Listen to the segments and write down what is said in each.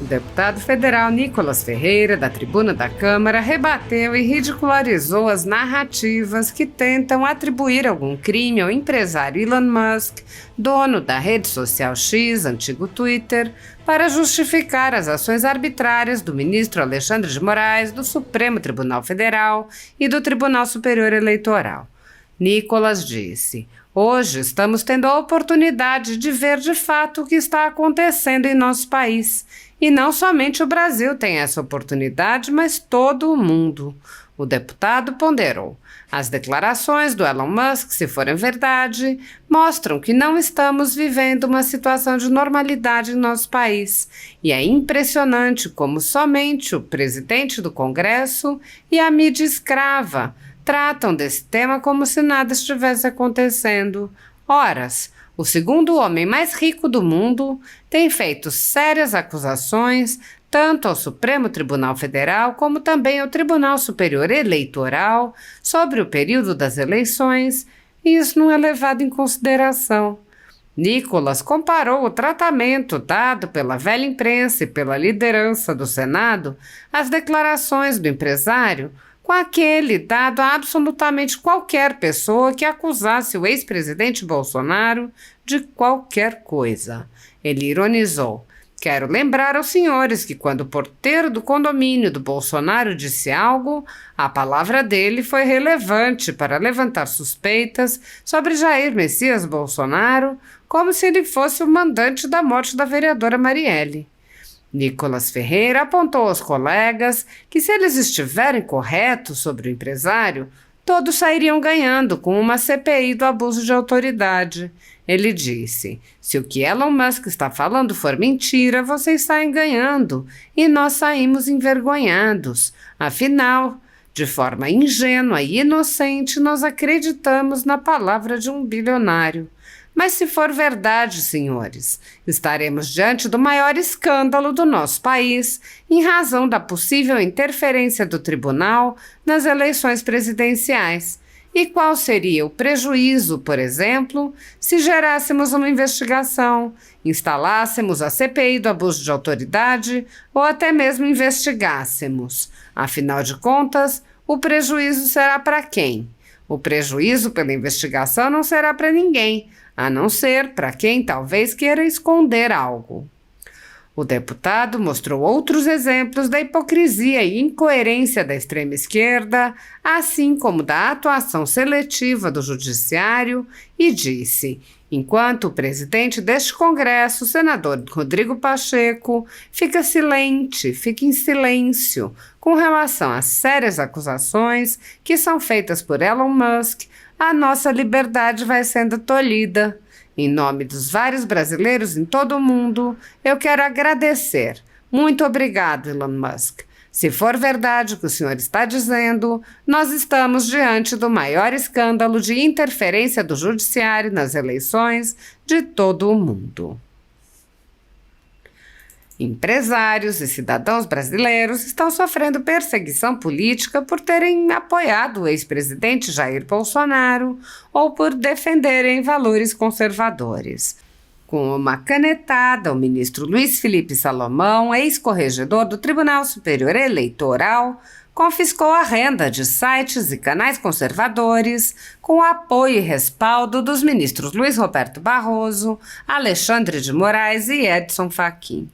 O deputado federal Nicolas Ferreira, da tribuna da Câmara, rebateu e ridicularizou as narrativas que tentam atribuir algum crime ao empresário Elon Musk, dono da rede social X, antigo Twitter, para justificar as ações arbitrárias do ministro Alexandre de Moraes, do Supremo Tribunal Federal e do Tribunal Superior Eleitoral. Nicolas disse: "Hoje estamos tendo a oportunidade de ver de fato o que está acontecendo em nosso país. E não somente o Brasil tem essa oportunidade, mas todo o mundo." O deputado ponderou: "As declarações do Elon Musk, se forem verdade, mostram que não estamos vivendo uma situação de normalidade em nosso país. E é impressionante como somente o presidente do Congresso e a mídia escrava tratam desse tema como se nada estivesse acontecendo. Horas, o segundo homem mais rico do mundo tem feito sérias acusações tanto ao Supremo Tribunal Federal como também ao Tribunal Superior Eleitoral sobre o período das eleições, e isso não é levado em consideração." Nicolas comparou o tratamento dado pela velha imprensa e pela liderança do Senado às declarações do empresário com aquele dado a absolutamente qualquer pessoa que acusasse o ex-presidente Bolsonaro de qualquer coisa. Ele ironizou: "Quero lembrar aos senhores que quando o porteiro do condomínio do Bolsonaro disse algo, a palavra dele foi relevante para levantar suspeitas sobre Jair Messias Bolsonaro, como se ele fosse o mandante da morte da vereadora Marielle." Nicolas Ferreira apontou aos colegas que, se eles estiverem corretos sobre o empresário, todos sairiam ganhando com uma CPI do abuso de autoridade. Ele disse: "Se o que Elon Musk está falando for mentira, vocês saem ganhando e nós saímos envergonhados. Afinal, de forma ingênua e inocente, nós acreditamos na palavra de um bilionário. Mas se for verdade, senhores, estaremos diante do maior escândalo do nosso país em razão da possível interferência do tribunal nas eleições presidenciais. E qual seria o prejuízo, por exemplo, se gerássemos uma investigação, instalássemos a CPI do abuso de autoridade ou até mesmo investigássemos? Afinal de contas, o prejuízo será para quem? O prejuízo pela investigação não será para ninguém, a não ser para quem talvez queira esconder algo." O deputado mostrou outros exemplos da hipocrisia e incoerência da extrema esquerda, assim como da atuação seletiva do judiciário, e disse: "Enquanto o presidente deste Congresso, o senador Rodrigo Pacheco, fica em silêncio com relação às sérias acusações que são feitas por Elon Musk, a nossa liberdade vai sendo tolhida. Em nome dos vários brasileiros em todo o mundo, eu quero agradecer. Muito obrigado, Elon Musk. Se for verdade o que o senhor está dizendo, nós estamos diante do maior escândalo de interferência do judiciário nas eleições de todo o mundo." Empresários e cidadãos brasileiros estão sofrendo perseguição política por terem apoiado o ex-presidente Jair Bolsonaro ou por defenderem valores conservadores. Com uma canetada, o ministro Luiz Felipe Salomão, ex-corregedor do Tribunal Superior Eleitoral, confiscou a renda de sites e canais conservadores com o apoio e respaldo dos ministros Luiz Roberto Barroso, Alexandre de Moraes e Edson Fachin.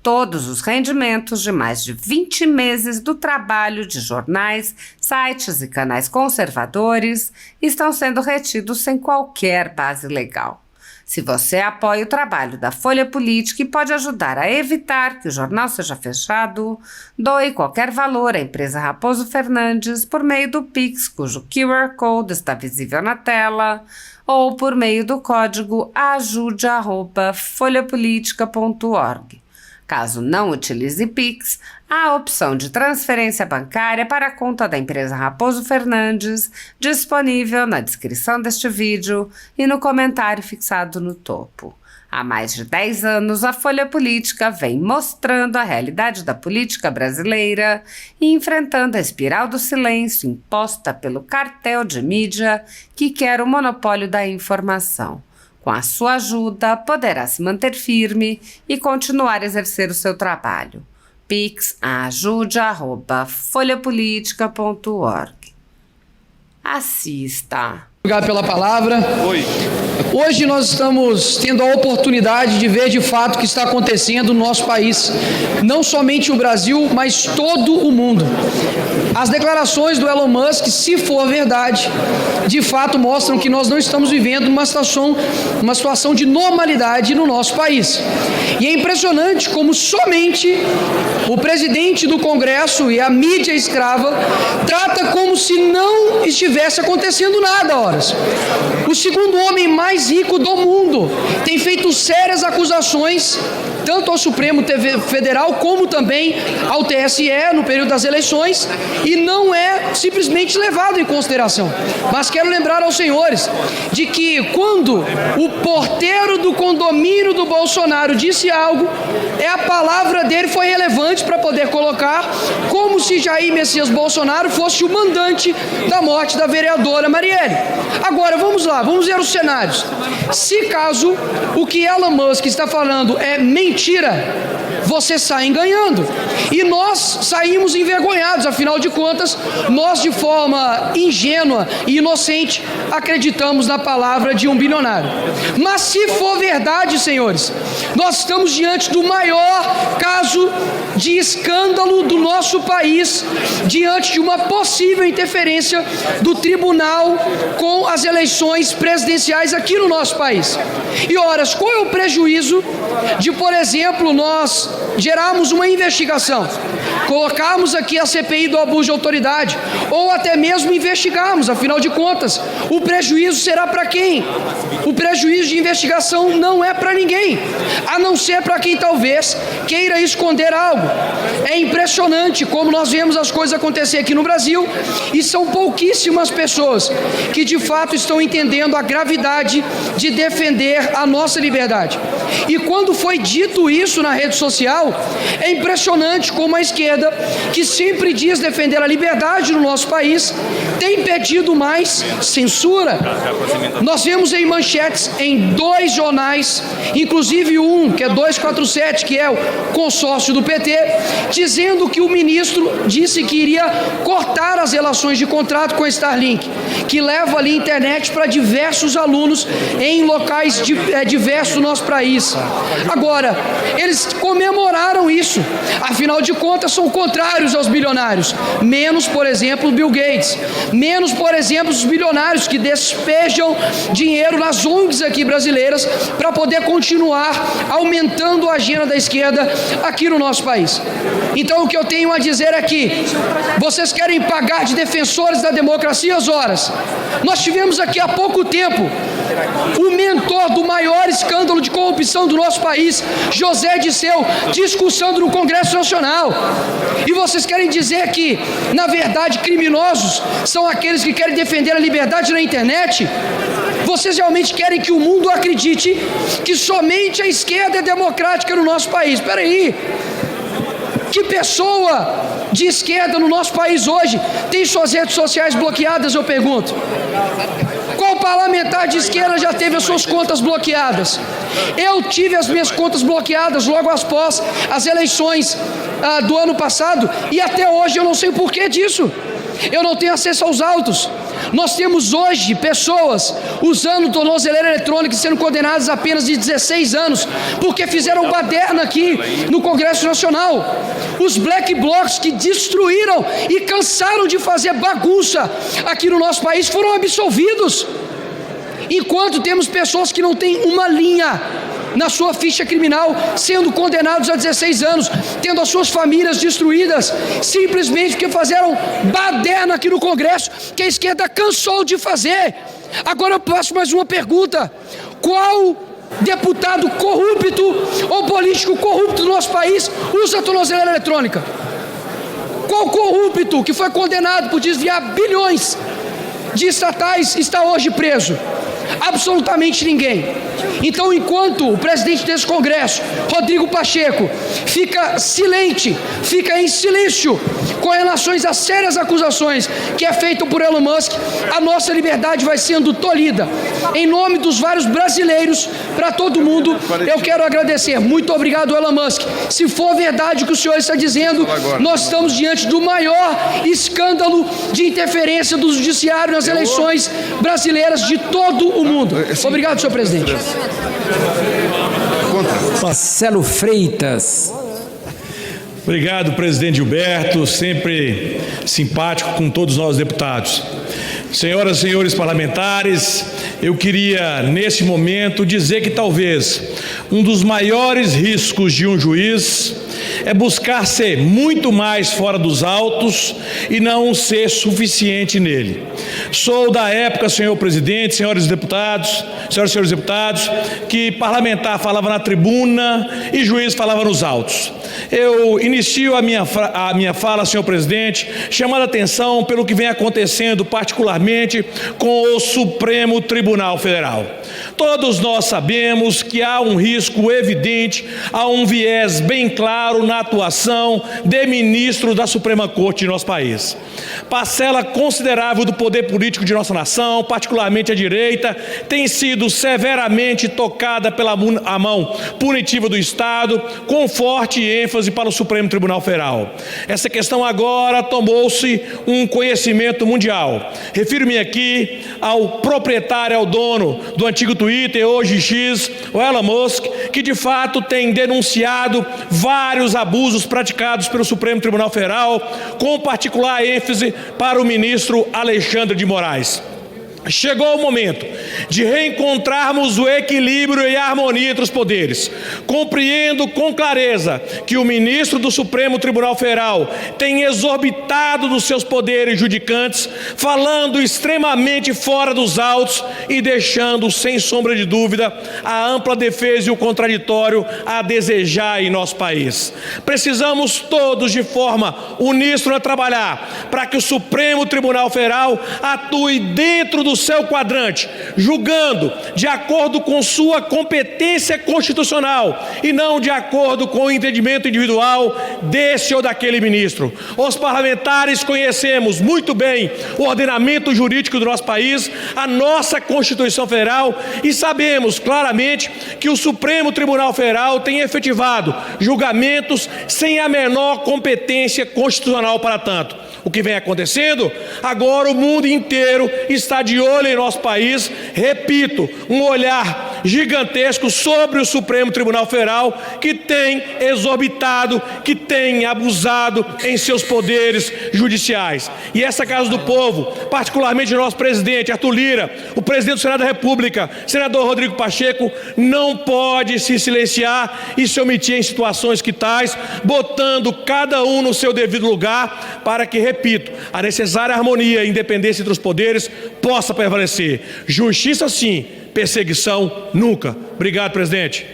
Todos os rendimentos de mais de 20 meses do trabalho de jornais, sites e canais conservadores estão sendo retidos sem qualquer base legal. Se você apoia o trabalho da Folha Política e pode ajudar a evitar que o jornal seja fechado, doe qualquer valor à empresa Raposo Fernandes por meio do Pix, cujo QR Code está visível na tela, ou por meio do código ajude@folhapolitica.org. Caso não utilize Pix, há a opção de transferência bancária para a conta da empresa Raposo Fernandes, disponível na descrição deste vídeo e no comentário fixado no topo. Há mais de 10 anos, a Folha Política vem mostrando a realidade da política brasileira e enfrentando a espiral do silêncio imposta pelo cartel de mídia que quer o monopólio da informação. Com a sua ajuda, poderá se manter firme e continuar a exercer o seu trabalho. pix@ajude@folhapolitica.org. Assista. Obrigado pela palavra. Hoje nós estamos tendo a oportunidade de ver de fato o que está acontecendo no nosso país. Não somente o Brasil, mas todo o mundo. As declarações do Elon Musk, se for verdade, de fato mostram que nós não estamos vivendo uma situação de normalidade no nosso país. E é impressionante como somente o presidente do Congresso e a mídia escrava trata como se não estivesse acontecendo nada, ora. O segundo homem mais rico do mundo tem feito sérias acusações tanto ao Supremo Federal como também ao TSE no período das eleições e não é simplesmente levado em consideração. Mas quero lembrar aos senhores de que quando o porteiro do condomínio do Bolsonaro disse algo, a palavra dele foi relevante para poder colocar como se Jair Messias Bolsonaro fosse o mandante da morte da vereadora Marielle. Agora, vamos lá, vamos ver os cenários. Se caso o que Elon Musk está falando é mentira, vocês saem ganhando. E nós saímos envergonhados, afinal de contas, nós de forma ingênua e inocente acreditamos na palavra de um bilionário. Mas se for verdade, senhores, nós estamos diante do maior caso de escândalo do nosso país, diante de uma possível interferência do tribunal com as eleições presidenciais aqui no nosso país. E ora, qual é o prejuízo de, por exemplo, nós gerarmos uma investigação, colocarmos aqui a CPI do abuso de autoridade, ou até mesmo investigarmos, afinal de contas, o prejuízo será para quem? O prejuízo de investigação não é para ninguém, a não ser para quem talvez queira esconder algo. É impressionante como nós vemos as coisas acontecer aqui no Brasil e são pouquíssimas pessoas que de fato estão entendendo a gravidade de defender a nossa liberdade. E quando foi dito isso na rede social, é impressionante como a esquerda, que sempre diz defender a liberdade no nosso país, tem pedido mais censura. Nós vemos em manchetes em 2 jornais, inclusive um que é 247, que é o consórcio do PT, dizendo que o ministro disse que iria cortar as relações de contrato com a Starlink, que leva ali internet para diversos alunos em locais diversos do nosso país. Agora, eles comemoraram isso, afinal de contas são contrários aos bilionários, menos, por exemplo, Bill Gates, menos, por exemplo, os bilionários que despejam dinheiro nas ONGs aqui brasileiras para poder continuar aumentando a agenda da esquerda aqui no nosso país. Então o que eu tenho a dizer é que vocês querem pagar de defensores da democracia as horas. Nós tivemos aqui há pouco tempo o mentor do maior escândalo de corrupção do nosso país, José Dirceu, discussando no Congresso Nacional. E vocês querem dizer que, na verdade, criminosos são aqueles que querem defender a liberdade na internet? Vocês realmente querem que o mundo acredite que somente a esquerda é democrática no nosso país? Espera aí. Que pessoa de esquerda no nosso país hoje tem suas redes sociais bloqueadas, eu pergunto? Qual parlamentar de esquerda já teve as suas contas bloqueadas? Eu tive as minhas contas bloqueadas logo após as eleições do ano passado e até hoje eu não sei o porquê disso. Eu não tenho acesso aos autos. Nós temos hoje pessoas usando tornozeleira eletrônica e sendo condenadas a apenas de 16 anos, porque fizeram baderna aqui no Congresso Nacional. Os black blocs que destruíram e cansaram de fazer bagunça aqui no nosso país foram absolvidos. Enquanto temos pessoas que não têm uma linha na sua ficha criminal, sendo condenados a 16 anos, tendo as suas famílias destruídas, simplesmente porque fizeram baderna aqui no Congresso, que a esquerda cansou de fazer. Agora eu faço mais uma pergunta: qual deputado corrupto ou político corrupto do nosso país usa tornozeleira eletrônica? Qual corrupto que foi condenado por desviar bilhões de estatais está hoje preso? absolutamente ninguém. Então, enquanto o presidente desse Congresso, Rodrigo Pacheco, fica silente, fica em silêncio com relação às sérias acusações que é feito por Elon Musk, a nossa liberdade vai sendo tolhida. Em nome dos vários brasileiros, para todo mundo, eu quero agradecer. Muito obrigado, Elon Musk. Se for verdade o que o senhor está dizendo, nós estamos diante do maior escândalo de interferência do judiciário nas eleições brasileiras de todo o mundo. Obrigado, senhor presidente. Marcelo Freitas. Obrigado, presidente Gilberto, sempre simpático com todos nós deputados. Senhoras e senhores parlamentares, eu queria, nesse momento, dizer que talvez um dos maiores riscos de um juiz é buscar ser muito mais fora dos autos e não ser suficiente nele. Sou da época, senhor presidente, senhoras e senhores deputados, que parlamentar falava na tribuna e juiz falava nos autos. Eu inicio a minha fala, senhor presidente, chamando a atenção pelo que vem acontecendo particularmente com o Supremo Tribunal Federal. Todos nós sabemos que há um risco evidente, há um viés bem claro na atuação de ministro da Suprema Corte de nosso país. Parcela considerável do poder político de nossa nação, particularmente a direita, tem sido severamente tocada pela mão punitiva do Estado, com forte ênfase para o Supremo Tribunal Federal. Essa questão agora tomou-se um conhecimento mundial. Refiro-me aqui ao proprietário, ao dono do antigo Twitter, hoje X, o Elon Musk, que de fato tem denunciado vários abusos praticados pelo Supremo Tribunal Federal, com particular ênfase para o ministro Alexandre de Moraes. Chegou o momento de reencontrarmos o equilíbrio e a harmonia entre os poderes. Compreendo com clareza que o ministro do Supremo Tribunal Federal tem exorbitado dos seus poderes judicantes, falando extremamente fora dos autos e deixando, sem sombra de dúvida, a ampla defesa e o contraditório a desejar em nosso país. Precisamos todos, de forma uníssona, trabalhar para que o Supremo Tribunal Federal atue dentro do seu quadrante, julgando de acordo com sua competência constitucional e não de acordo com o entendimento individual desse ou daquele ministro. Os parlamentares conhecemos muito bem o ordenamento jurídico do nosso país, a nossa Constituição Federal, e sabemos claramente que o Supremo Tribunal Federal tem efetivado julgamentos sem a menor competência constitucional para tanto. O que vem acontecendo? Agora o mundo inteiro está de olho em nosso país, repito, um olhar gigantesco sobre o Supremo Tribunal Federal, que tem exorbitado, que tem abusado em seus poderes judiciais. E essa Casa do Povo, particularmente o nosso presidente Arthur Lira, o presidente do Senado da República, senador Rodrigo Pacheco, não pode se silenciar e se omitir em situações que tais, botando cada um no seu devido lugar para que, repito, a necessária harmonia e independência entre os poderes possa prevalecer. Justiça sim, perseguição nunca. Obrigado, presidente.